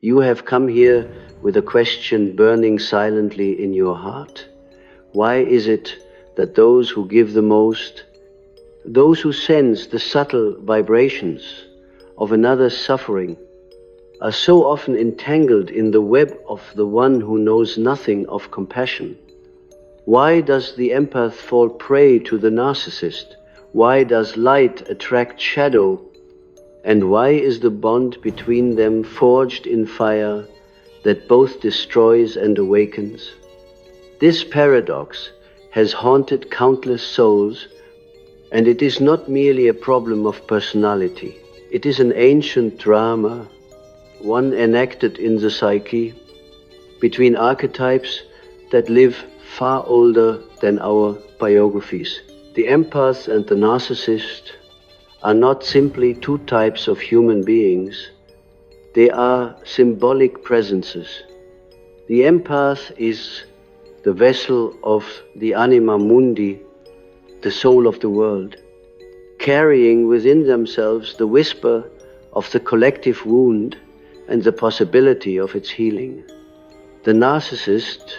You have come here with a question burning silently in your heart. Why is it that those who give the most, those who sense the subtle vibrations of another's suffering, are so often entangled in the web of the one who knows nothing of compassion? Why does the empath fall prey to the narcissist? Why does light attract shadow? And why is the bond between them forged in fire that both destroys and awakens? This paradox has haunted countless souls, and it is not merely a problem of personality. It is an ancient drama, one enacted in the psyche, between archetypes that live far older than our biographies. The empath and the narcissist are not simply two types of human beings. They are symbolic presences. The empath is the vessel of the anima mundi, the soul of the world, carrying within themselves the whisper of the collective wound and the possibility of its healing. The narcissist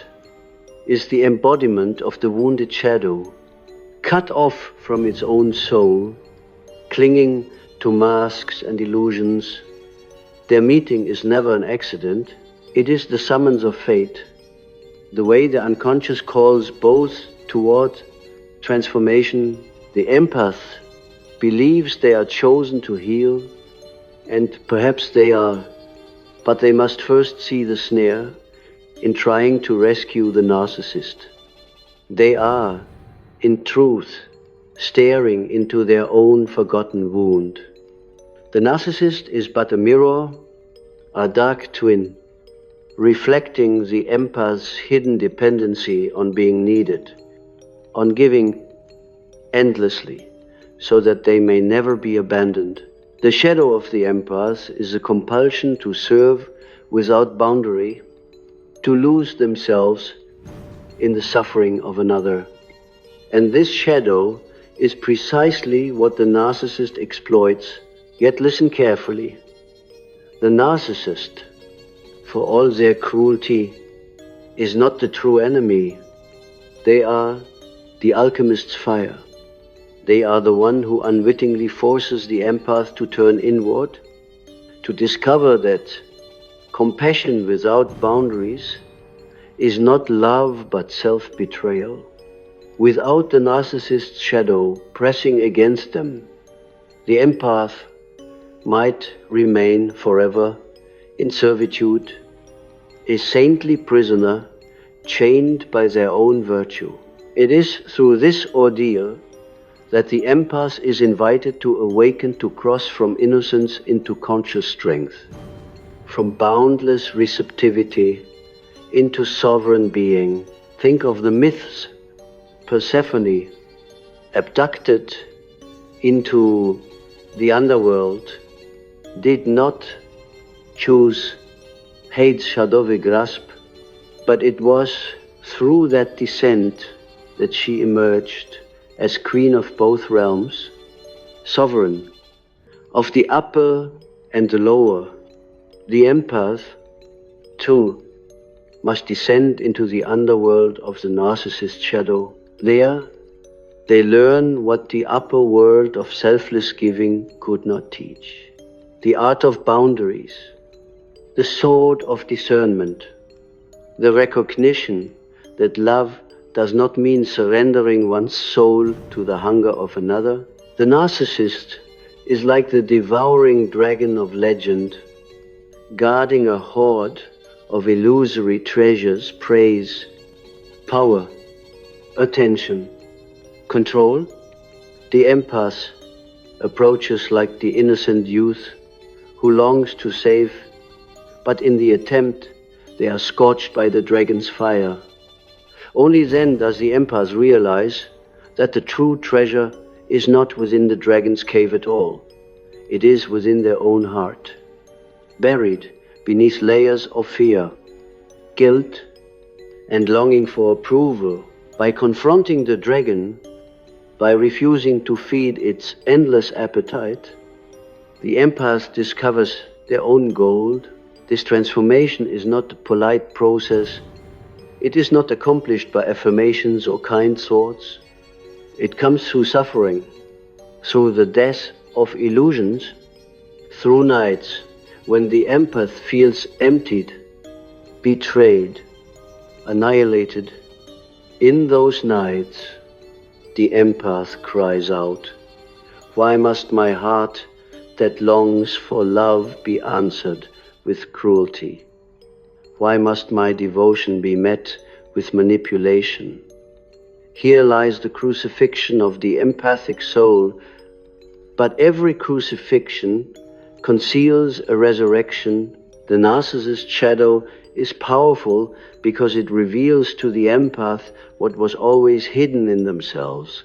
is the embodiment of the wounded shadow, cut off from its own soul, clinging to masks and illusions. Their meeting is never an accident. It is the summons of fate, the way the unconscious calls both toward transformation. The empath believes they are chosen to heal, and perhaps they are, but they must first see the snare in trying to rescue the narcissist. They are, in truth, staring into their own forgotten wound. The narcissist is but a mirror, a dark twin, reflecting the empath's hidden dependency on being needed, on giving endlessly, so that they may never be abandoned. The shadow of the empath is a compulsion to serve without boundary, to lose themselves in the suffering of another. And this shadow is precisely what the narcissist exploits. Yet listen carefully. The narcissist, for all their cruelty, is not the true enemy. They are the alchemist's fire. They are the one who unwittingly forces the empath to turn inward, to discover that compassion without boundaries is not love but self-betrayal. Without the narcissist's shadow pressing against them, the empath might remain forever in servitude, a saintly prisoner chained by their own virtue. It is through this ordeal that the empath is invited to awaken, to cross from innocence into conscious strength, from boundless receptivity into sovereign being. Think of the myths. Persephone, abducted into the underworld, did not choose Hade's shadowy grasp, but it was through that descent that she emerged as queen of both realms, sovereign of the upper and the lower. The empath, too, must descend into the underworld of the narcissist shadow. There, they learn what the upper world of selfless giving could not teach. The art of boundaries, the sword of discernment, the recognition that love does not mean surrendering one's soul to the hunger of another. The narcissist is like the devouring dragon of legend, guarding a hoard of illusory treasures, praise, power, attention, control. The empath approaches like the innocent youth who longs to save, but in the attempt they are scorched by the dragon's fire. Only then does the empath realize that the true treasure is not within the dragon's cave at all. It is within their own heart, buried beneath layers of fear, guilt, and longing for approval. By confronting the dragon, by refusing to feed its endless appetite, the empath discovers their own gold, This transformation is not a polite process. It is not accomplished by affirmations or kind thoughts. It comes through suffering, through the death of illusions, through nights when the empath feels emptied, betrayed, annihilated. In those nights, the empath cries out, "Why must my heart that longs for love be answered with cruelty? Why must my devotion be met with manipulation?" Here lies the crucifixion of the empathic soul, but every crucifixion conceals a resurrection. The narcissist shadow is powerful because it reveals to the empath what was always hidden in themselves.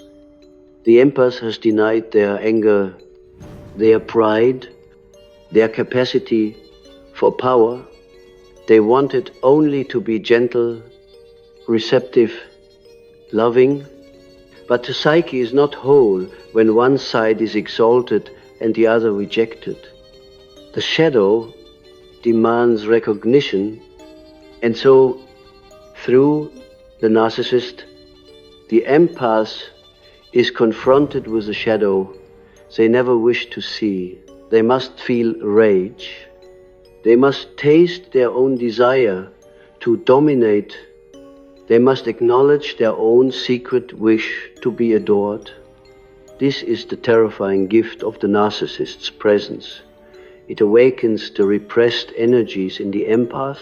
The empath has denied their anger, their pride, their capacity for power. They wanted only to be gentle, receptive, loving. But the psyche is not whole when one side is exalted and the other rejected. The shadow demands recognition, and so through the narcissist, the empath is confronted with the shadow they never wish to see. They must feel rage. They must taste their own desire to dominate. They must acknowledge their own secret wish to be adored. This is the terrifying gift of the narcissist's presence. It awakens the repressed energies in the empath,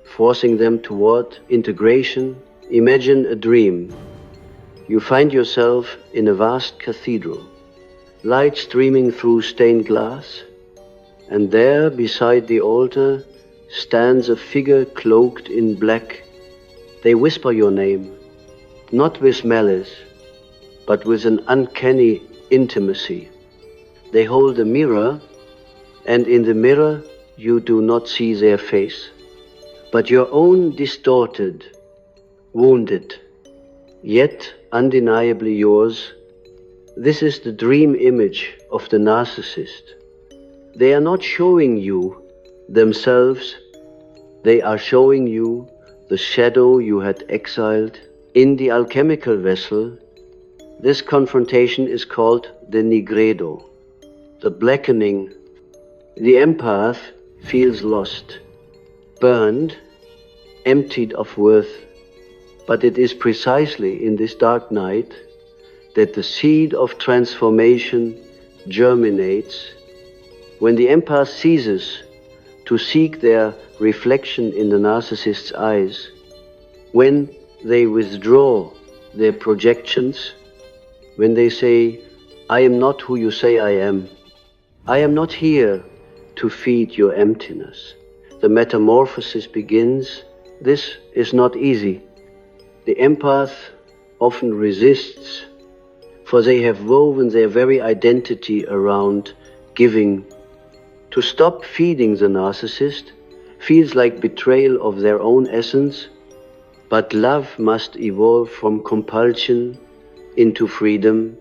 forcing them toward integration. Imagine a dream. You find yourself in a vast cathedral, light streaming through stained glass, and there beside the altar stands a figure cloaked in black. They whisper your name, not with malice, but with an uncanny intimacy. They hold a mirror, and in the mirror you do not see their face, but your own distorted, wounded, yet undeniably yours. This is the dream image of the narcissist. They are not showing you themselves, they are showing you the shadow you had exiled. In the alchemical vessel, this confrontation is called the nigredo, the blackening. The empath feels lost, burned, emptied of worth. But it is precisely in this dark night that the seed of transformation germinates. When the empath ceases to seek their reflection in the narcissist's eyes, when they withdraw their projections, when they say, "I am not who you say I am not here to feed your emptiness," the metamorphosis begins. This is not easy. The empath often resists, for they have woven their very identity around giving. To stop feeding the narcissist feels like betrayal of their own essence, but love must evolve from compulsion into freedom.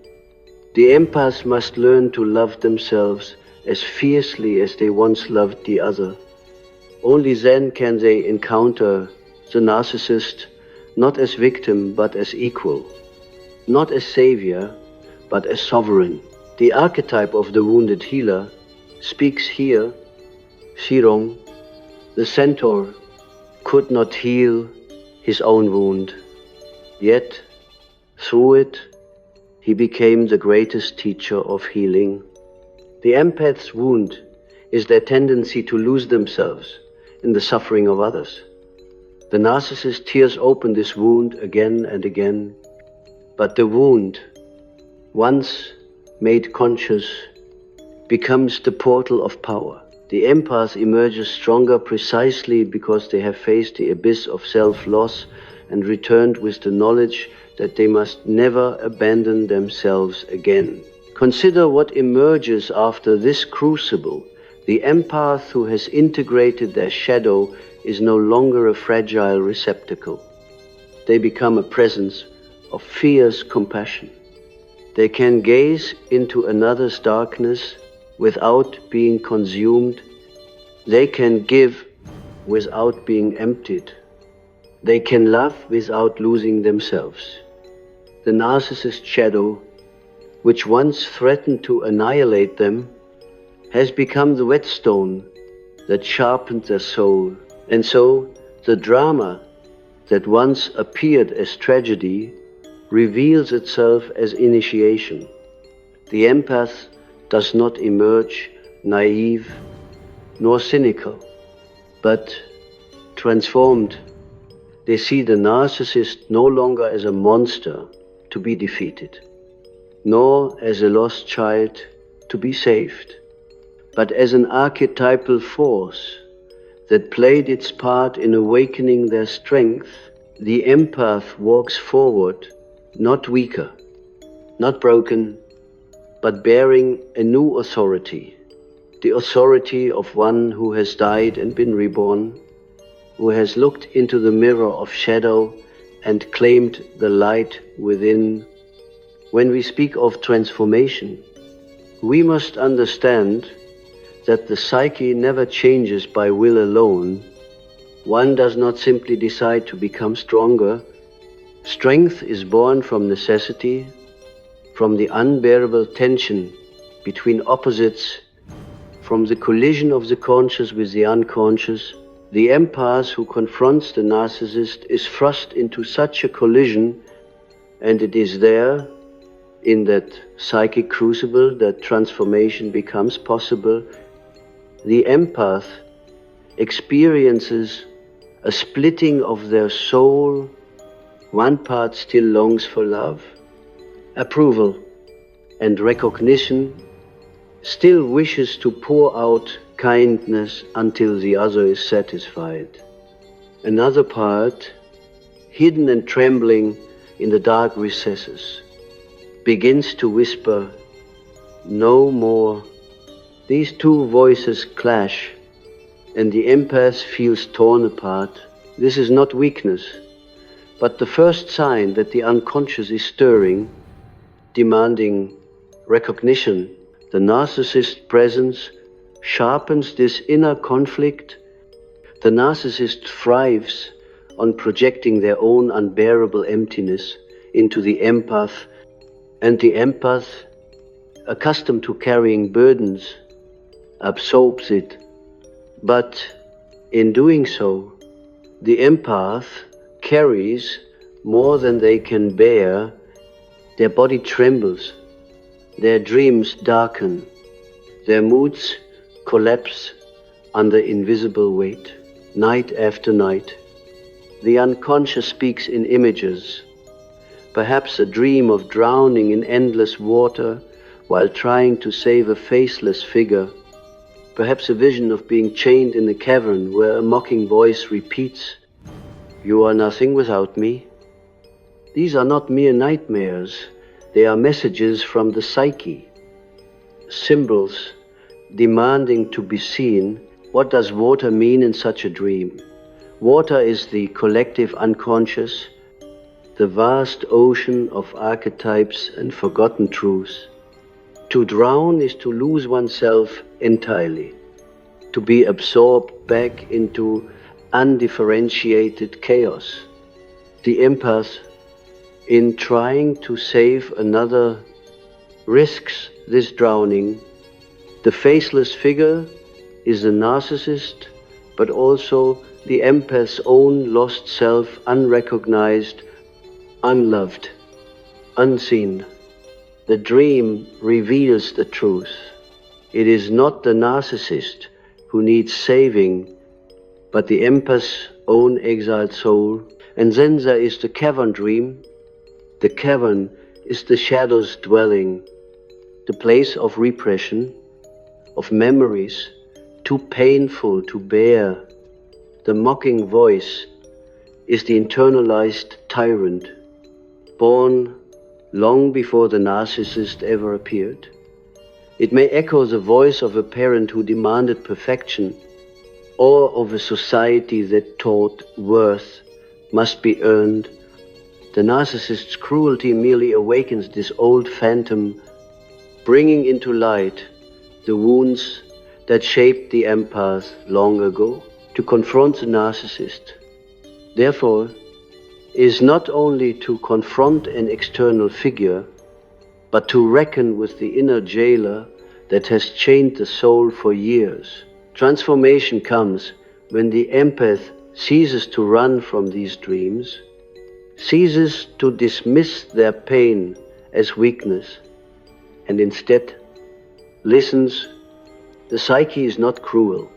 The empaths must learn to love themselves as fiercely as they once loved the other. Only then can they encounter the narcissist not as victim but as equal, not as savior but as sovereign. The archetype of the wounded healer speaks here. Shirong, the centaur, could not heal his own wound, yet through it he became the greatest teacher of healing. The empath's wound is their tendency to lose themselves in the suffering of others. The narcissist tears open this wound again and again, but the wound, once made conscious, becomes the portal of power. The empath emerges stronger precisely because they have faced the abyss of self-loss and returned with the knowledge that they must never abandon themselves again. Consider what emerges after this crucible. The empath who has integrated their shadow is no longer a fragile receptacle. They become a presence of fierce compassion. They can gaze into another's darkness without being consumed. They can give without being emptied. They can love without losing themselves. The narcissist shadow, which once threatened to annihilate them, has become the whetstone that sharpened their soul. And so the drama that once appeared as tragedy reveals itself as initiation. The empath does not emerge naive nor cynical, but transformed. They see the narcissist no longer as a monster to be defeated, nor as a lost child to be saved, but as an archetypal force that played its part in awakening their strength. The empath walks forward, not weaker, not broken, but bearing a new authority, the authority of one who has died and been reborn, who has looked into the mirror of shadow and claimed the light within. When we speak of transformation, we must understand that the psyche never changes by will alone. One does not simply decide to become stronger. Strength is born from necessity, from the unbearable tension between opposites, from the collision of the conscious with the unconscious. The empath who confronts the narcissist is thrust into such a collision, and it is there, in that psychic crucible, that transformation becomes possible. The empath experiences a splitting of their soul. One part still longs for love, approval, and recognition, still wishes to pour out kindness until the other is satisfied. Another part, hidden and trembling in the dark recesses, begins to whisper, "No more." These two voices clash, and the empath feels torn apart. This is not weakness, but the first sign that the unconscious is stirring, demanding recognition. The narcissist presence sharpens this inner conflict. The narcissist thrives on projecting their own unbearable emptiness into the empath, and the empath, accustomed to carrying burdens, absorbs it. But in doing so, the empath carries more than they can bear. Their body trembles, their dreams darken, their moods collapse under invisible weight. Night after night, the unconscious speaks in images, perhaps a dream of drowning in endless water while trying to save a faceless figure, perhaps a vision of being chained in a cavern where a mocking voice repeats, "You are nothing without me." These are not mere nightmares, they are messages from the psyche, symbols demanding to be seen. What does water mean in such a dream? Water is the collective unconscious, the vast ocean of archetypes and forgotten truths. To drown is to lose oneself entirely, to be absorbed back into undifferentiated chaos. The empath, in trying to save another, risks this drowning. The faceless figure is the narcissist, but also the empath's own lost self, unrecognized, unloved, unseen. The dream reveals the truth. It is not the narcissist who needs saving, but the empath's own exiled soul. And then there is the cavern dream. The cavern is the shadow's dwelling, the place of repression, of memories too painful to bear. The mocking voice is the internalized tyrant, born long before the narcissist ever appeared. It may echo the voice of a parent who demanded perfection, or of a society that taught worth must be earned. The narcissist's cruelty merely awakens this old phantom, bringing into light the wounds that shaped the empath long ago. To confront the narcissist, therefore, is not only to confront an external figure, but to reckon with the inner jailer that has chained the soul for years. Transformation comes when the empath ceases to run from these dreams, ceases to dismiss their pain as weakness, and instead listens. The psyche is not cruel.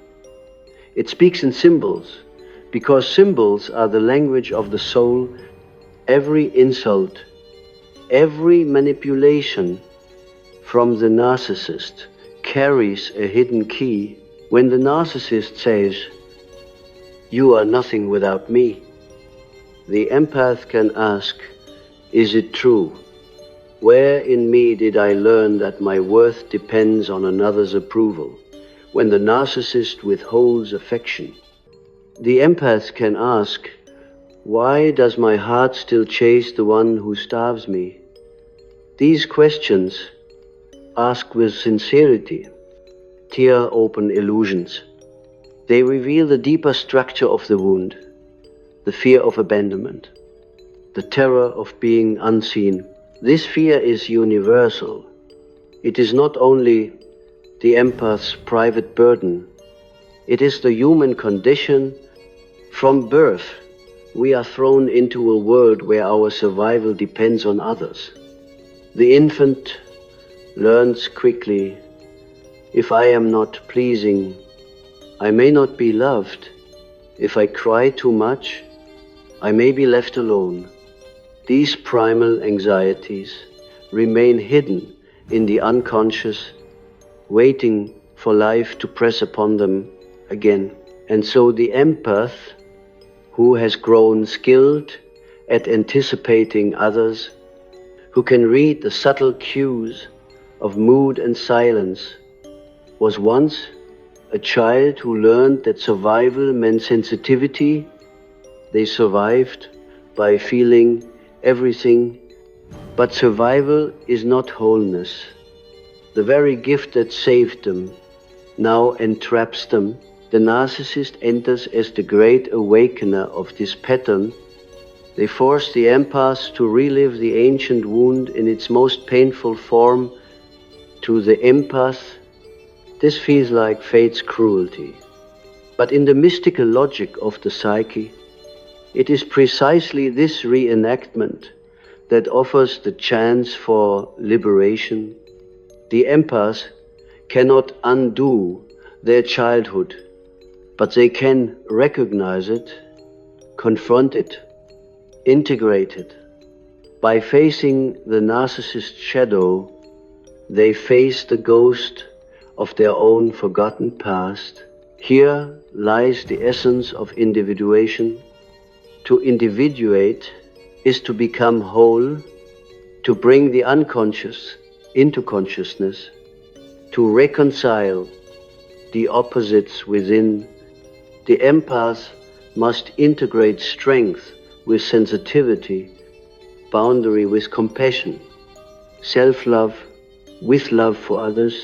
It speaks in symbols, because symbols are the language of the soul. Every insult, every manipulation from the narcissist carries a hidden key. When the narcissist says, "You are nothing without me," the empath can ask, "Is it true? Where in me did I learn that my worth depends on another's approval?" When the narcissist withholds affection, the empath can ask, "Why does my heart still chase the one who starves me?" These questions, asked with sincerity, tear open illusions. They reveal the deeper structure of the wound, the fear of abandonment, the terror of being unseen. This fear is universal. It is not only the empath's private burden, it is the human condition. From birth, we are thrown into a world where our survival depends on others. The infant learns quickly, if I am not pleasing, I may not be loved. If I cry too much, I may be left alone. These primal anxieties remain hidden in the unconscious, waiting for life to press upon them again. And so the empath, who has grown skilled at anticipating others, who can read the subtle cues of mood and silence, was once a child who learned that survival meant sensitivity. They survived by feeling everything, but survival is not wholeness. The very gift that saved them now entraps them. The narcissist enters as the great awakener of this pattern. They force the empath to relive the ancient wound in its most painful form. To the empath, this feels like fate's cruelty. But in the mystical logic of the psyche, it is precisely this reenactment that offers the chance for liberation. The empaths cannot undo their childhood, but they can recognize it, confront it, integrate it. By facing the narcissist's shadow, they face the ghost of their own forgotten past. Here lies the essence of individuation. To individuate is to become whole, to bring the unconscious into consciousness, to reconcile the opposites within. The empath must integrate strength with sensitivity, boundary with compassion, self-love with love for others.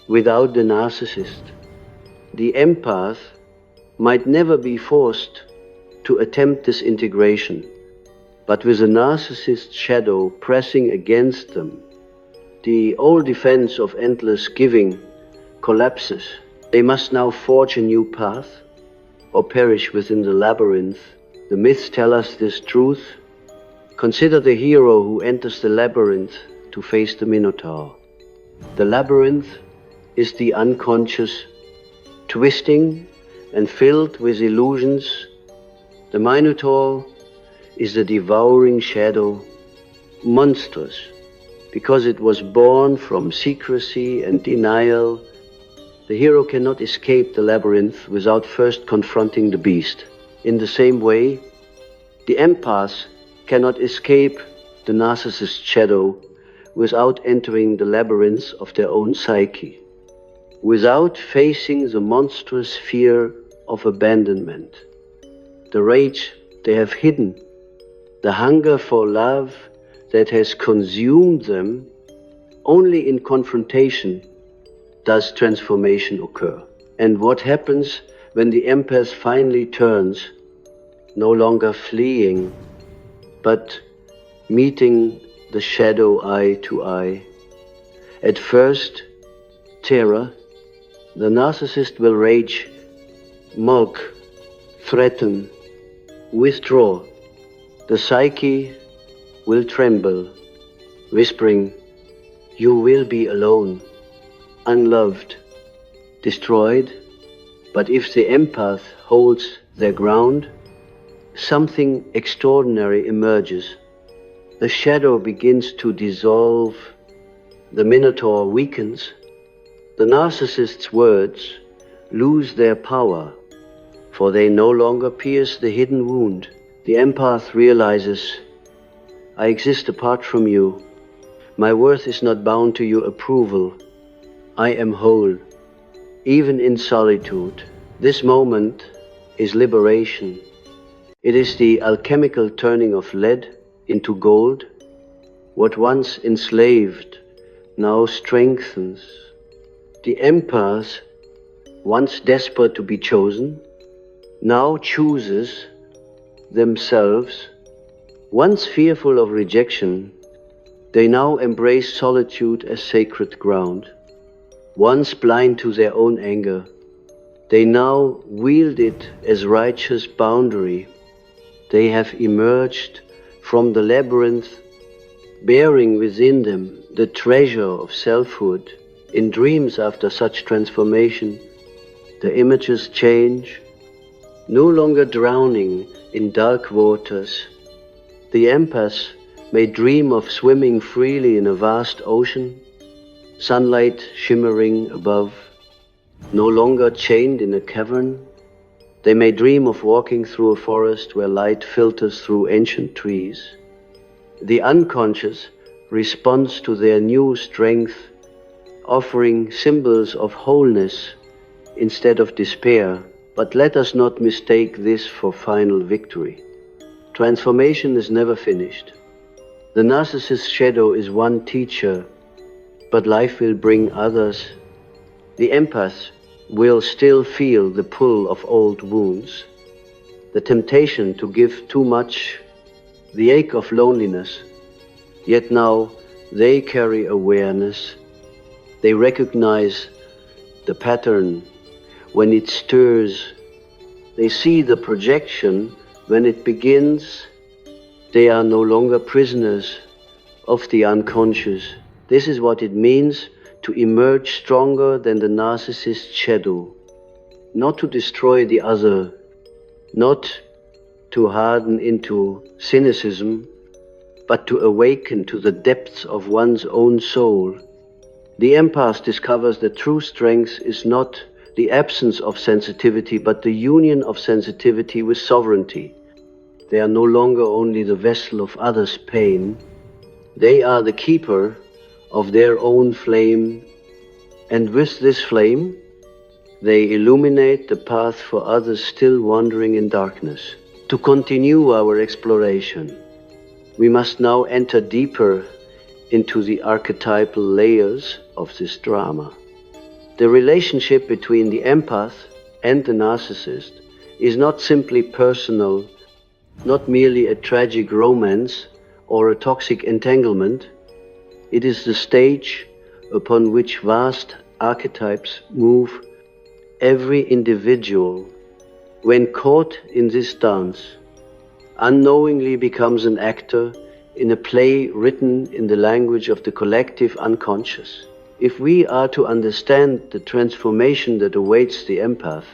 Without the narcissist, the empath might never be forced to attempt this integration, but with the narcissist's shadow pressing against them, the old defense of endless giving collapses. They must now forge a new path or perish within the labyrinth. The myths tell us this truth. Consider the hero who enters the labyrinth to face the Minotaur. The labyrinth is the unconscious, twisting and filled with illusions. The Minotaur is the devouring shadow, monstrous, because it was born from secrecy and denial. The hero cannot escape the labyrinth without first confronting the beast. In the same way, the empaths cannot escape the narcissist's shadow without entering the labyrinths of their own psyche, without facing the monstrous fear of abandonment, the rage they have hidden, the hunger for love that has consumed them. Only in confrontation does transformation occur. And what happens when the empath finally turns, no longer fleeing, but meeting the shadow eye to eye? At first, terror. The narcissist will rage, mock, threaten, withdraw. The psyche will tremble, whispering, "You will be alone, unloved, destroyed." But if the empath holds their ground, something extraordinary emerges. The shadow begins to dissolve. The minotaur weakens. The narcissist's words lose their power, for they no longer pierce the hidden wound. The empath realizes, "I exist apart from you. My worth is not bound to your approval. I am whole, even in solitude." This moment is liberation. It is the alchemical turning of lead into gold. What once enslaved now strengthens. The empath, once desperate to be chosen, now chooses themselves. Once fearful of rejection, they now embrace solitude as sacred ground. Once blind to their own anger, they now wield it as righteous boundary. They have emerged from the labyrinth, bearing within them the treasure of selfhood. In dreams after such transformation, the images change, no longer drowning in dark waters. The empath may dream of swimming freely in a vast ocean, sunlight shimmering above. No longer chained in a cavern, they may dream of walking through a forest where light filters through ancient trees. The unconscious responds to their new strength, offering symbols of wholeness instead of despair. But let us not mistake this for final victory. Transformation is never finished. The narcissist's shadow is one teacher, but life will bring others. The empath will still feel the pull of old wounds, the temptation to give too much, the ache of loneliness. Yet now they carry awareness. They recognize the pattern when it stirs. They see the projection when it begins. They are no longer prisoners of the unconscious. This is what it means to emerge stronger than the narcissist's shadow. Not to destroy the other, not to harden into cynicism, but to awaken to the depths of one's own soul. The empath discovers that true strength is not the absence of sensitivity, but the union of sensitivity with sovereignty. They are no longer only the vessel of others' pain. They are the keeper of their own flame, and with this flame, they illuminate the path for others still wandering in darkness. To continue our exploration, we must now enter deeper into the archetypal layers of this drama. The relationship between the empath and the narcissist is not simply personal, not merely a tragic romance or a toxic entanglement. It is the stage upon which vast archetypes move. Every individual, when caught in this dance, unknowingly becomes an actor in a play written in the language of the collective unconscious. If we are to understand the transformation that awaits the empath,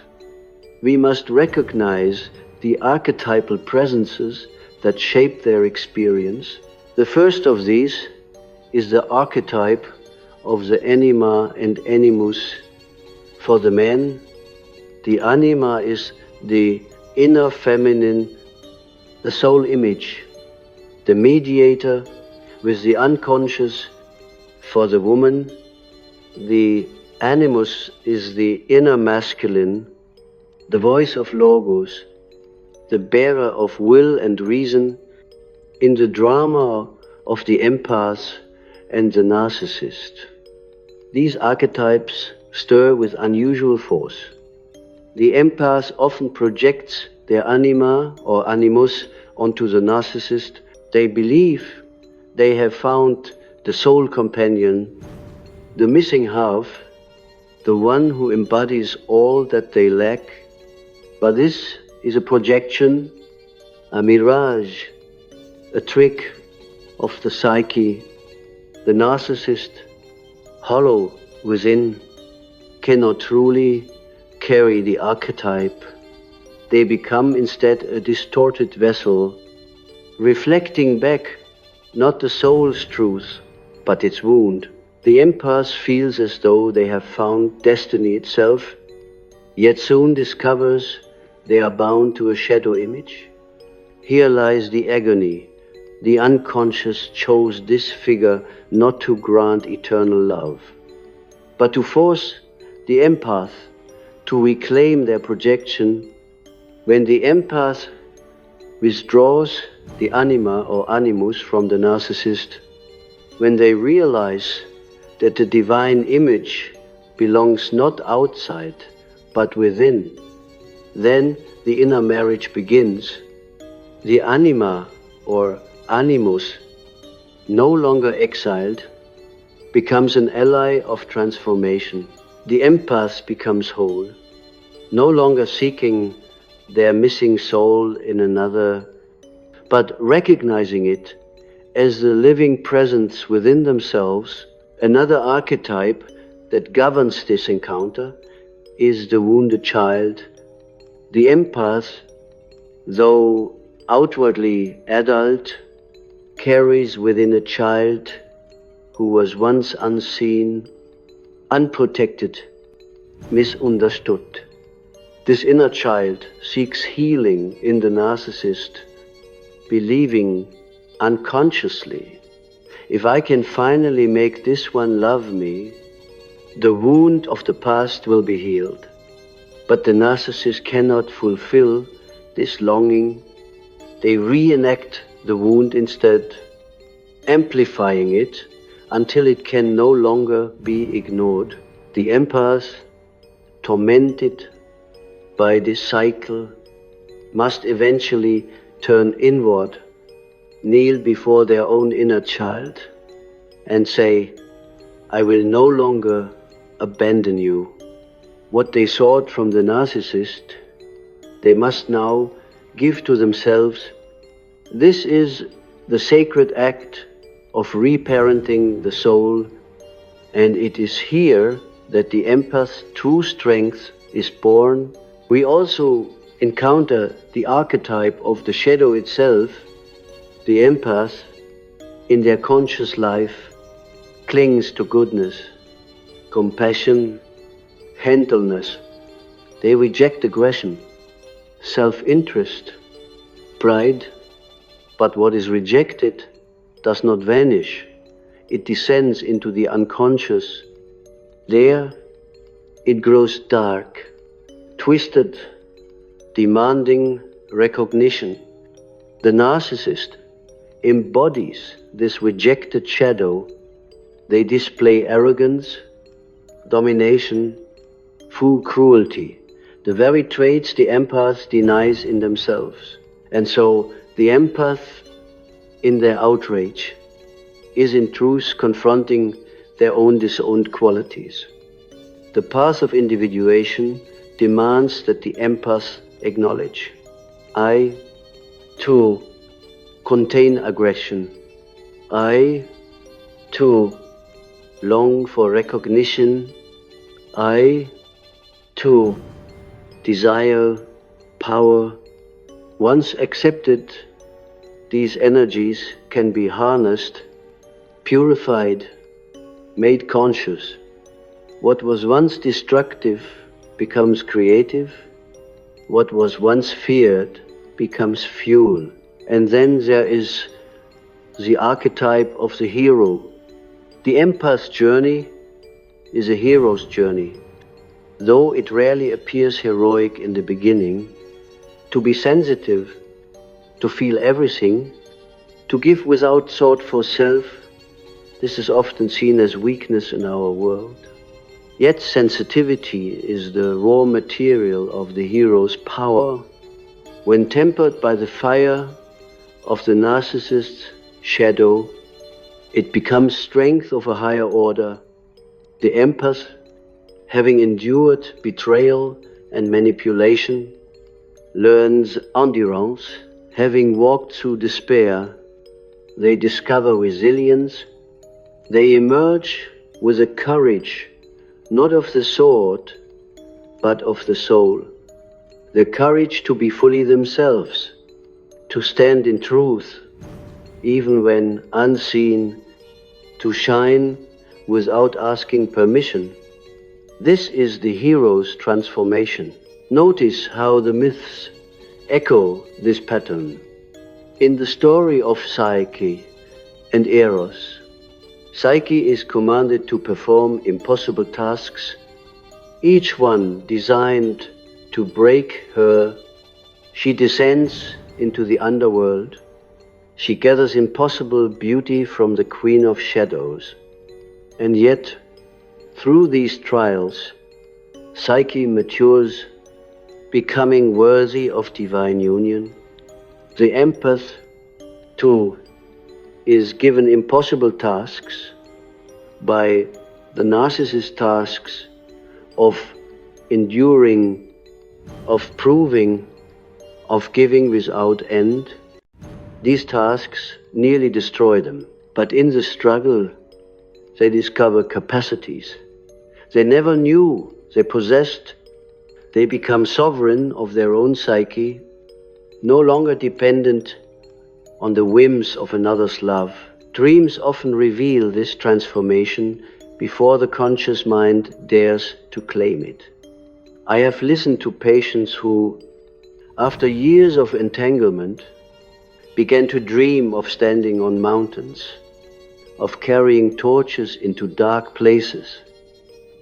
we must recognize the archetypal presences that shape their experience. The first of these is the archetype of the anima and animus. For the man, the anima is the inner feminine, the soul image, the mediator with the unconscious. For the woman, the animus is the inner masculine, the voice of logos, the bearer of will and reason in the drama of the empath and the narcissist. These archetypes stir with unusual force. The empath often projects their anima or animus onto the narcissist. They believe they have found the soul companion, the missing half, the one who embodies all that they lack. But this is a projection, a mirage, a trick of the psyche. The narcissist, hollow within, cannot truly carry the archetype. They become instead a distorted vessel, reflecting back not the soul's truth, but its wound. The empath feels as though they have found destiny itself, yet soon discovers they are bound to a shadow image. Here lies the agony. The unconscious chose this figure not to grant eternal love, but to force the empath to reclaim their projection. When the empath withdraws the anima or animus from the narcissist, when they realize that the divine image belongs not outside but within, then the inner marriage begins. The anima or animus, no longer exiled, becomes an ally of transformation. The empath becomes whole, no longer seeking their missing soul in another, but recognizing it as the living presence within themselves. Another archetype that governs this encounter is the wounded child. The empath, though outwardly adult, carries within a child who was once unseen, unprotected, misunderstood. This inner child seeks healing in the narcissist, believing unconsciously, if I can finally make this one love me, the wound of the past will be healed. But the narcissist cannot fulfill this longing. They reenact the wound instead, amplifying it until it can no longer be ignored. The empath, tormented by this cycle, must eventually turn inward, kneel before their own inner child, and say, I will no longer abandon you. What they sought from the narcissist, they must now give to themselves. This is the sacred act of reparenting the soul, and it is here that the empath's true strength is born. We also encounter the archetype of the shadow itself. The empath, in their conscious life, clings to goodness, compassion, gentleness. They reject aggression, self-interest, pride. But what is rejected does not vanish. It descends into the unconscious. There it grows dark, twisted, demanding recognition. The narcissist embodies this rejected shadow. They display arrogance, domination, full cruelty, the very traits the empath denies in themselves. And so the empath, in their outrage, is in truth confronting their own disowned qualities. The path of individuation demands that the empath acknowledge, I, too, contain aggression. I, too, long for recognition. I, too, desire power. Once accepted, these energies can be harnessed, purified, made conscious. What was once destructive becomes creative. What was once feared becomes fuel. And then there is the archetype of the hero. The empath's journey is a hero's journey. Though it rarely appears heroic in the beginning, to be sensitive, to feel everything, to give without thought for self, this is often seen as weakness in our world. Yet sensitivity is the raw material of the hero's power. When tempered by the fire of the narcissist's shadow, it becomes strength of a higher order. The empath, having endured betrayal and manipulation, learns endurance. Having walked through despair, they discover resilience. They emerge with a courage, not of the sword, but of the soul. The courage to be fully themselves, to stand in truth, even when unseen, to shine without asking permission. This is the hero's transformation. Notice how the myths echo this pattern. In the story of Psyche and Eros, Psyche is commanded to perform impossible tasks, each one designed to break her. She descends into the underworld. She gathers impossible beauty from the Queen of Shadows. And yet, through these trials, Psyche matures, becoming worthy of divine union. The empath, too, is given impossible tasks by the narcissist tasks of enduring, of proving, of giving without end. These tasks nearly destroy them, but in the struggle they discover capacities they never knew they possessed. They become sovereign of their own psyche, no longer dependent on the whims of another's love. Dreams often reveal this transformation before the conscious mind dares to claim it. I have listened to patients who, after years of entanglement, began to dream of standing on mountains, of carrying torches into dark places,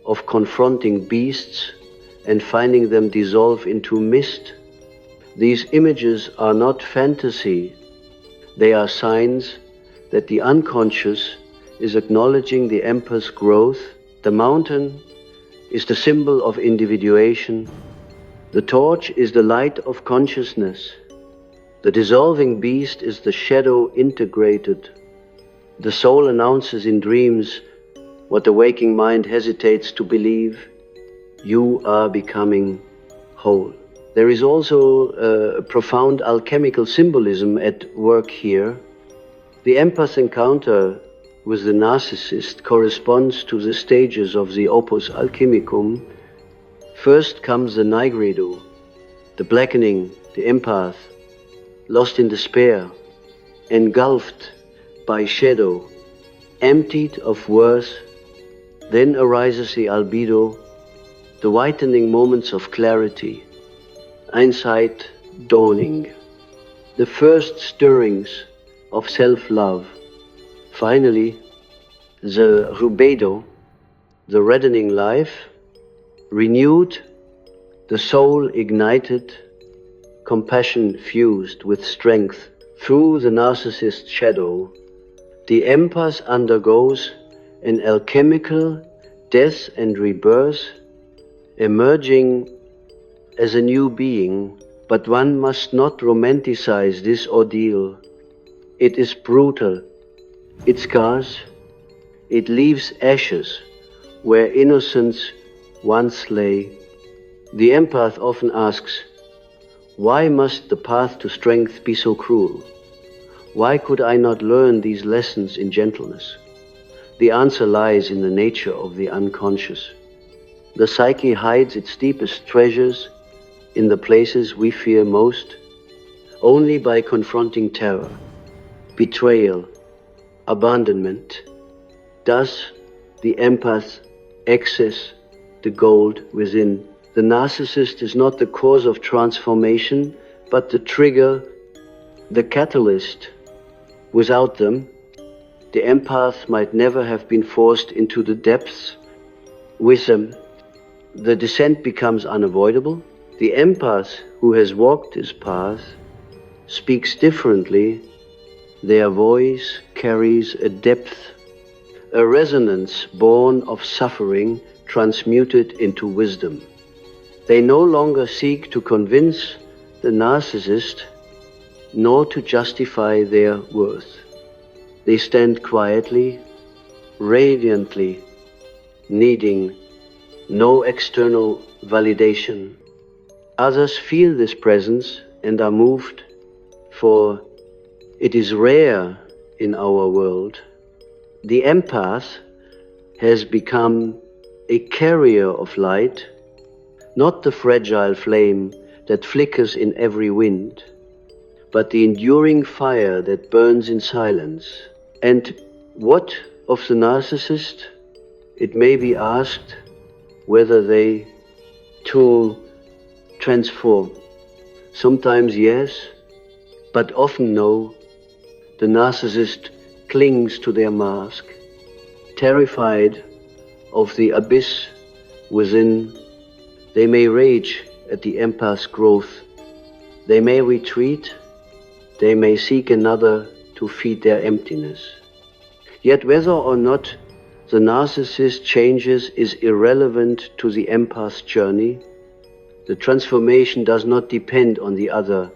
of confronting beasts and finding them dissolve into mist. These images are not fantasy. They are signs that the unconscious is acknowledging the empath's growth. The mountain is the symbol of individuation. The torch is the light of consciousness. The dissolving beast is the shadow integrated. The soul announces in dreams what the waking mind hesitates to believe. You are becoming whole. There is also a profound alchemical symbolism at work here. The empath encounter with the narcissist corresponds to the stages of the opus alchemicum. First comes the nigredo, the blackening, the empath, lost in despair, engulfed by shadow, emptied of worth. Then arises the albedo, the whitening moments of clarity, insight dawning, the first stirrings of self-love. Finally, the rubedo, the reddening life, renewed, the soul ignited, compassion fused with strength. Through the narcissist's shadow, the empath undergoes an alchemical death and rebirth, emerging as a new being. But one must not romanticize this ordeal. It is brutal, it scars, it leaves ashes where innocence once lay. The empath often asks, why must the path to strength be so cruel? Why could I not learn these lessons in gentleness? The answer lies in the nature of the unconscious. The psyche hides its deepest treasures in the places we fear most. Only by confronting terror, betrayal, abandonment, does the empath access the gold within. The narcissist is not the cause of transformation, but the trigger, the catalyst. Without them, the empath might never have been forced into the depths. With them, the descent becomes unavoidable. The empath who has walked this path speaks differently. Their voice carries a depth, a resonance born of suffering, transmuted into wisdom. They no longer seek to convince the narcissist nor to justify their worth. They stand quietly, radiantly, needing no external validation. Others feel this presence and are moved, for it is rare in our world. The empath has become a carrier of light, not the fragile flame that flickers in every wind, but the enduring fire that burns in silence. And what of the narcissist? It may be asked whether they too transform. Sometimes yes, but often no. The narcissist clings to their mask, terrified of the abyss within. They may rage at the empath's growth. They may retreat. They may seek another to feed their emptiness. Yet whether or not the narcissist changes is irrelevant to the empath's journey. The transformation does not depend on the other.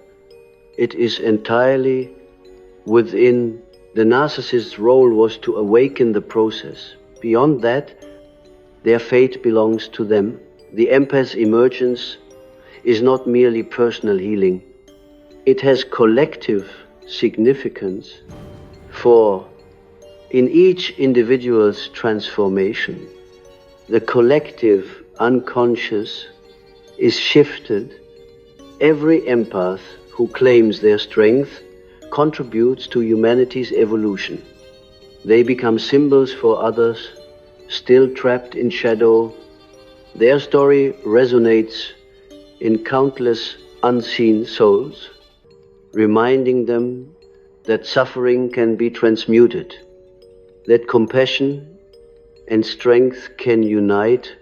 It is entirely within. The narcissist's role was to awaken the process. Beyond that, their fate belongs to them. The empath's emergence is not merely personal healing. It has collective significance, for in each individual's transformation, the collective unconscious is shifted. Every empath who claims their strength contributes to humanity's evolution. They become symbols for others, still trapped in shadow. Their story resonates in countless unseen souls, reminding them that suffering can be transmuted, that compassion and strength can unite,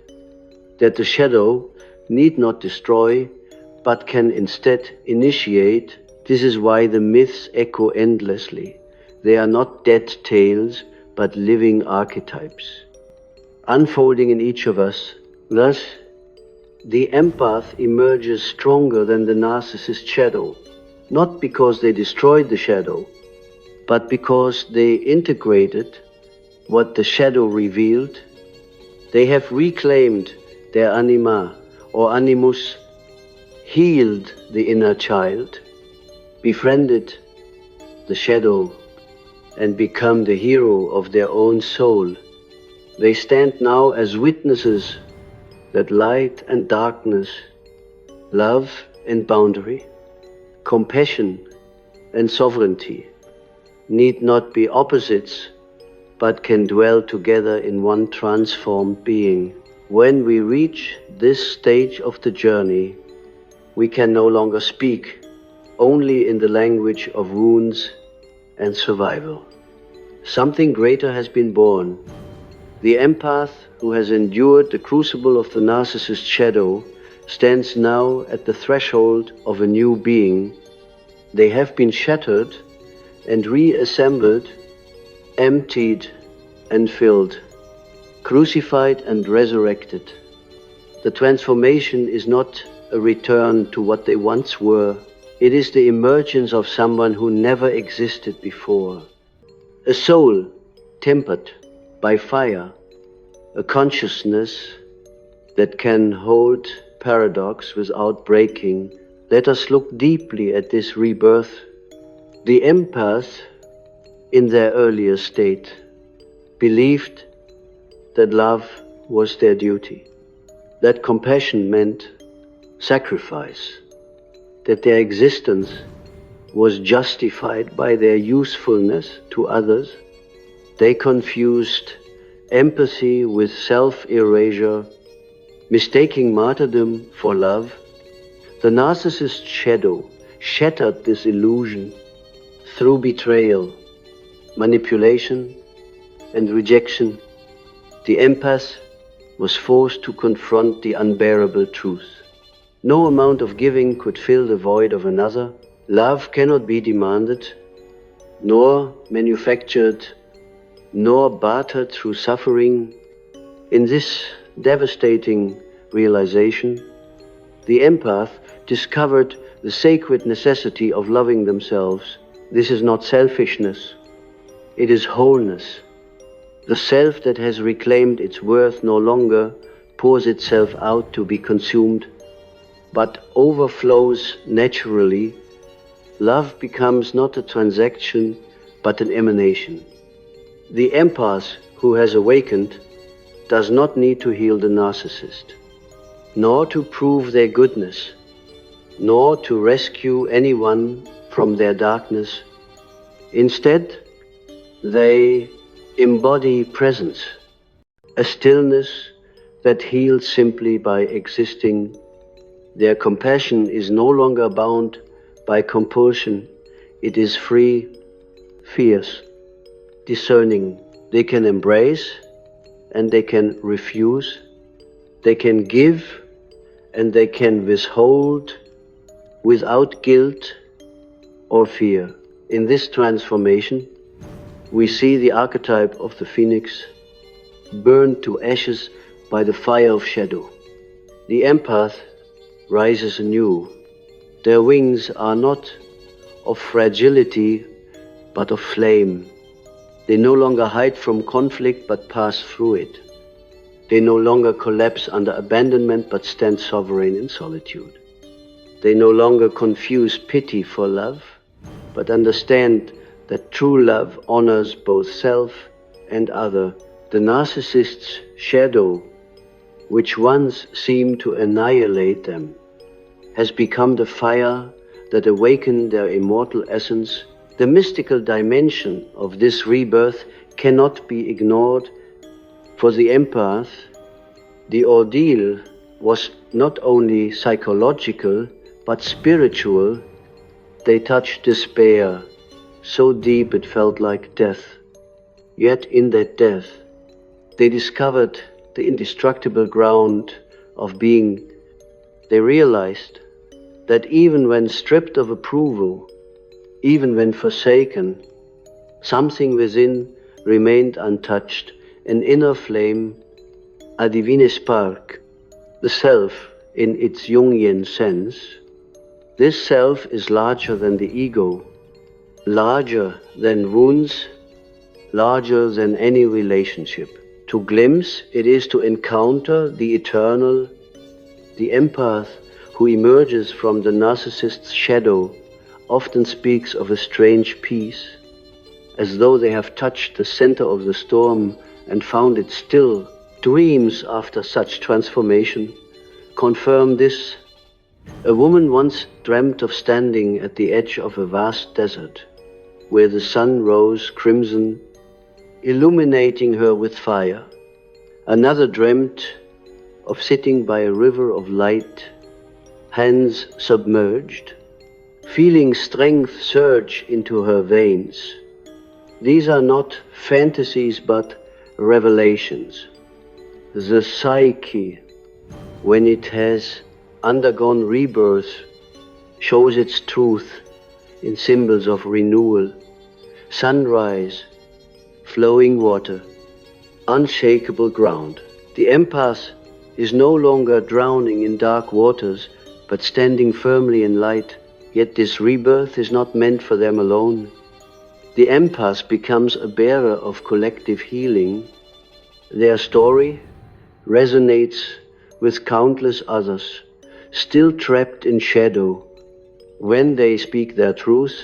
that the shadow need not destroy, but can instead initiate. This is why the myths echo endlessly. They are not dead tales, but living archetypes, unfolding in each of us. Thus, the empath emerges stronger than the narcissist shadow, not because they destroyed the shadow, but because they integrated what the shadow revealed. They have reclaimed their anima or animus, healed the inner child, befriended the shadow, and become the hero of their own soul. They stand now as witnesses that light and darkness, love and boundary, compassion and sovereignty need not be opposites, but can dwell together in one transformed being. When we reach this stage of the journey, we can no longer speak only in the language of wounds and survival. Something greater has been born. The empath who has endured the crucible of the narcissist shadow stands now at the threshold of a new being. They have been shattered and reassembled, emptied and filled, crucified and resurrected. The transformation is not a return to what they once were. It is the emergence of someone who never existed before. A soul tempered by fire, a consciousness that can hold paradox without breaking. Let us look deeply at this rebirth. The empath, in their earlier state, believed that love was their duty, that compassion meant sacrifice, that their existence was justified by their usefulness to others. They confused empathy with self-erasure, mistaking martyrdom for love. The narcissist shadow shattered this illusion through betrayal, manipulation, and rejection. The empath was forced to confront the unbearable truth. No amount of giving could fill the void of another. Love cannot be demanded, nor manufactured, nor bartered through suffering. In this devastating realization, the empath discovered the sacred necessity of loving themselves. This is not selfishness, it is wholeness. The self that has reclaimed its worth no longer pours itself out to be consumed, but overflows naturally. Love becomes not a transaction, but an emanation. The empath who has awakened does not need to heal the narcissist, nor to prove their goodness, nor to rescue anyone from their darkness. Instead, they embody presence, a stillness that heals simply by existing. Their compassion is no longer bound by compulsion. It is free, fierce, discerning. They can embrace and they can refuse. They can give and they can withhold without guilt or fear. In this transformation, we see the archetype of the phoenix burned to ashes by the fire of shadow. The empath rises anew. Their wings are not of fragility, but of flame. They no longer hide from conflict, but pass through it. They no longer collapse under abandonment, but stand sovereign in solitude. They no longer confuse pity for love, but understand that true love honors both self and other. The narcissist's shadow, which once seemed to annihilate them, has become the fire that awakened their immortal essence. The mystical dimension of this rebirth cannot be ignored. For the empath, the ordeal was not only psychological, but spiritual. They touched despair, so deep it felt like death. Yet in that death, they discovered the indestructible ground of being. They realized that even when stripped of approval, even when forsaken, something within remained untouched, an inner flame, a divine spark, the self in its Jungian sense. This self is larger than the ego, larger than wounds, larger than any relationship. To glimpse, it is to encounter the eternal. The empath who emerges from the narcissist's shadow often speaks of a strange peace, as though they have touched the center of the storm and found it still. Dreams after such transformation confirm this. A woman once dreamt of standing at the edge of a vast desert, where the sun rose crimson, illuminating her with fire. Another dreamt of sitting by a river of light, hands submerged, feeling strength surge into her veins. These are not fantasies but revelations. The psyche, when it has undergone rebirth, shows its truth in symbols of renewal. Sunrise, flowing water, unshakable ground. The empath is no longer drowning in dark waters, but standing firmly in light. Yet this rebirth is not meant for them alone. The empath becomes a bearer of collective healing. Their story resonates with countless others, still trapped in shadow. When they speak their truth,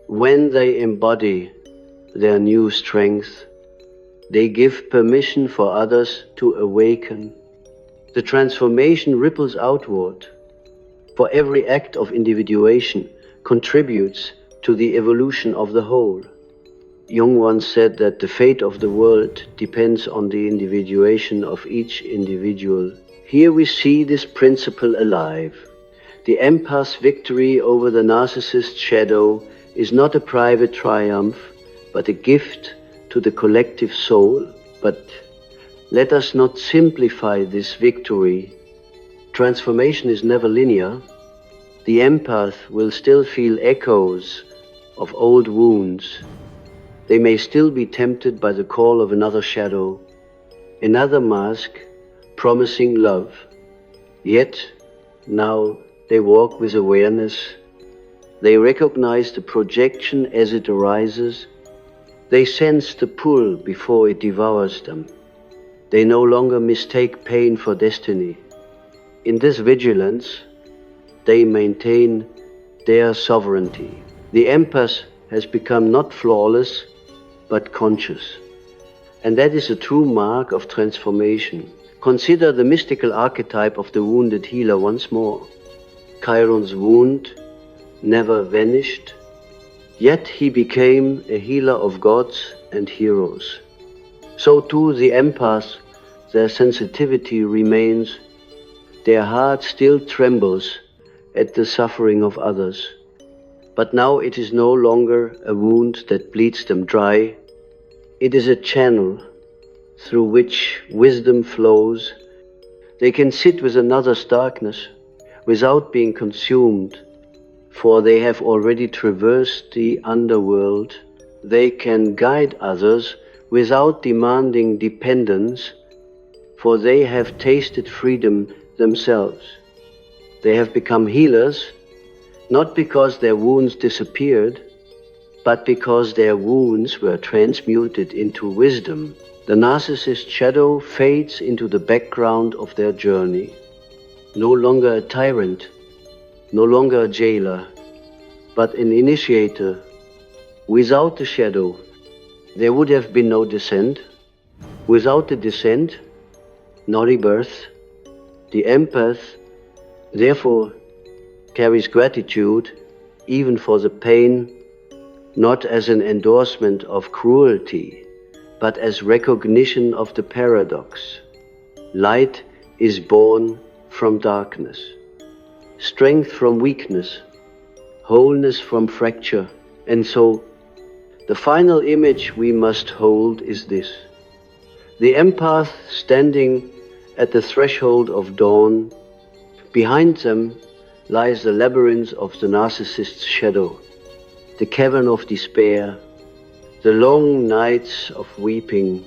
when they embody their new strength, they give permission for others to awaken. The transformation ripples outward, for every act of individuation contributes to the evolution of the whole. Jung once said that the fate of the world depends on the individuation of each individual. Here we see this principle alive. The empath's victory over the narcissist's shadow is not a private triumph, but a gift to the collective soul. But let us not simplify this victory. Transformation is never linear. The empath will still feel echoes of old wounds. They may still be tempted by the call of another shadow, another mask promising love. Yet, now they walk with awareness. They recognize the projection as it arises. They sense the pull before it devours them. They no longer mistake pain for destiny. In this vigilance, they maintain their sovereignty. The empath has become not flawless, but conscious. And that is a true mark of transformation. Consider the mystical archetype of the wounded healer once more. Chiron's wound never vanished, yet he became a healer of gods and heroes. So too the empaths, their sensitivity remains, their heart still trembles at the suffering of others. But now it is no longer a wound that bleeds them dry. It is a channel through which wisdom flows. They can sit with another's darkness without being consumed, for they have already traversed the underworld. They can guide others without demanding dependence, for they have tasted freedom themselves. They have become healers, not because their wounds disappeared, but because their wounds were transmuted into wisdom. The narcissist shadow fades into the background of their journey. No longer a tyrant, no longer a jailer, but an initiator. Without the shadow, there would have been no descent. Without the descent, no rebirth. The empath, therefore, carries gratitude even for the pain, not as an endorsement of cruelty, but as recognition of the paradox. Light is born from darkness, strength from weakness, wholeness from fracture. And so, the final image we must hold is this. The empath standing at the threshold of dawn. Behind them lies the labyrinth of the narcissist's shadow, the cavern of despair, the long nights of weeping.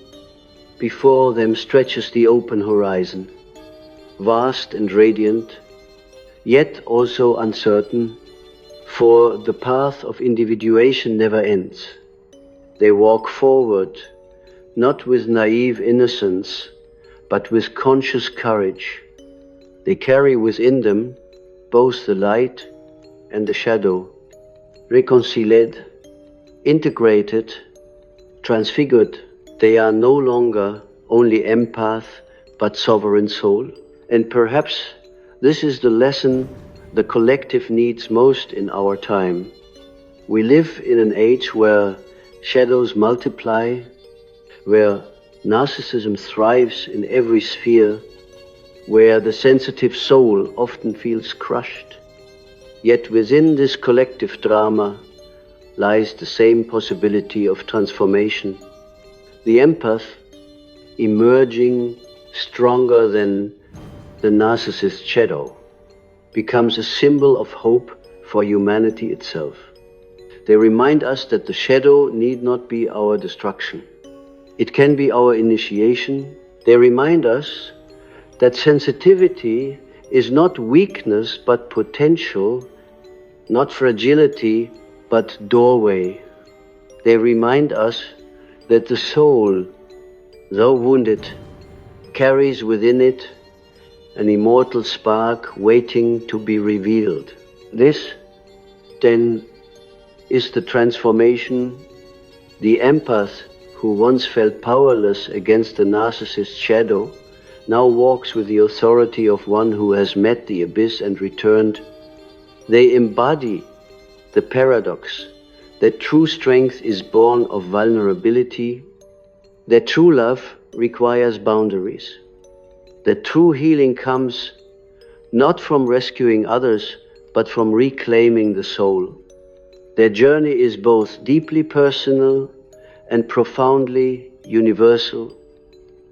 Before them stretches the open horizon, vast and radiant, yet also uncertain, for the path of individuation never ends. They walk forward, not with naive innocence, but with conscious courage. They carry within them both the light and the shadow, reconciled, integrated, transfigured. They are no longer only empath, but sovereign soul. And perhaps this is the lesson the collective needs most in our time. We live in an age where shadows multiply, where narcissism thrives in every sphere, where the sensitive soul often feels crushed. Yet within this collective drama lies the same possibility of transformation. The empath, emerging stronger than the narcissist's shadow, becomes a symbol of hope for humanity itself. They remind us that the shadow need not be our destruction. It can be our initiation. They remind us that sensitivity is not weakness but potential, not fragility but doorway. They remind us that the soul, though wounded, carries within it an immortal spark waiting to be revealed. This, then, is the transformation. The empath who once felt powerless against the narcissist's shadow now walks with the authority of one who has met the abyss and returned. They embody the paradox that true strength is born of vulnerability, that true love requires boundaries, that true healing comes not from rescuing others, but from reclaiming the soul. Their journey is both deeply personal and profoundly universal,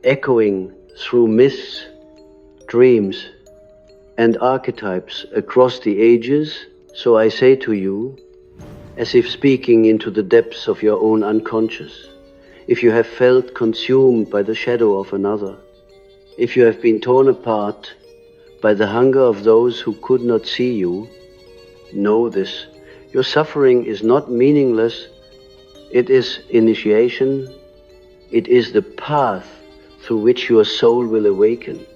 echoing through myths, dreams, and archetypes across the ages. So I say to you, as if speaking into the depths of your own unconscious, if you have felt consumed by the shadow of another, If you have been torn apart by the hunger of those who could not see you, know this. Your suffering is not meaningless. It is initiation. It is the path through which your soul will awaken.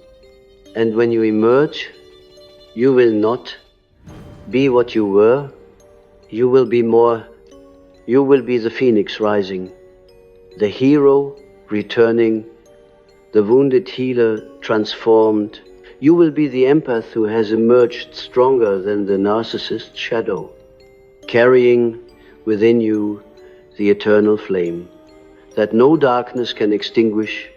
And when you emerge, you will not be what you were. You will be more. You will be the phoenix rising, the hero returning, the wounded healer transformed. You will be the empath who has emerged stronger than the narcissist shadow, carrying within you the eternal flame that no darkness can extinguish